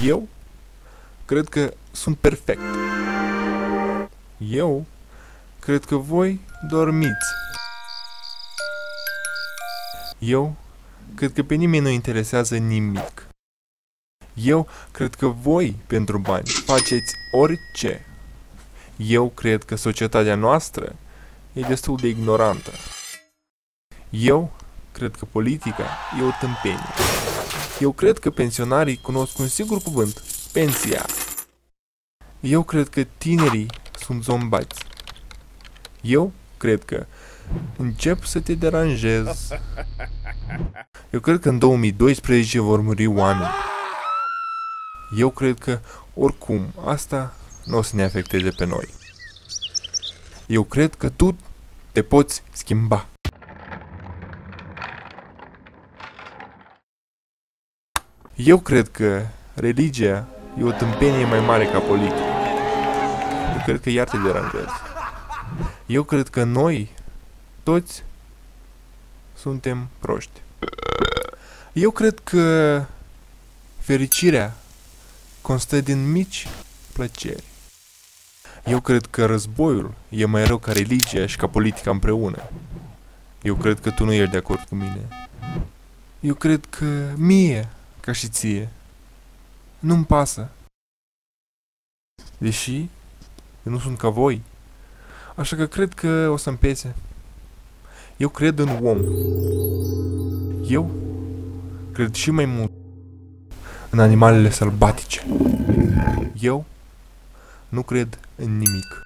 Eu cred că sunt perfect. Eu cred că voi dormiți. Eu cred că pe nimeni nu interesează nimic. Eu cred că voi, pentru bani, faceți orice. Eu cred că societatea noastră e destul de ignorantă. Eu cred că politica e o tâmpenie. Eu cred că pensionarii cunosc un singur cuvânt: pensia. Eu cred că tinerii sunt zombați. Eu cred că încep să te deranjez. Eu cred că în 2012 vor muri oameni. Eu cred că, oricum, asta nu o să ne afecteze pe noi. Eu cred că tu te poți schimba. Eu cred că religia e o tâmpenie mai mare ca politica. Eu cred că iar te deranjezi. Eu cred că noi, toți, suntem proști. Eu cred că fericirea constă din mici plăceri. Eu cred că războiul e mai rău ca religia și ca politica împreună. Eu cred că tu nu ești de acord cu mine. Eu cred că mie, ca și ție, nu-mi pasă. Deși eu nu sunt ca voi, așa că cred că o să-mi pese. Eu cred în om. Eu cred și mai mult în animalele sălbatice. Eu nu cred în nimic.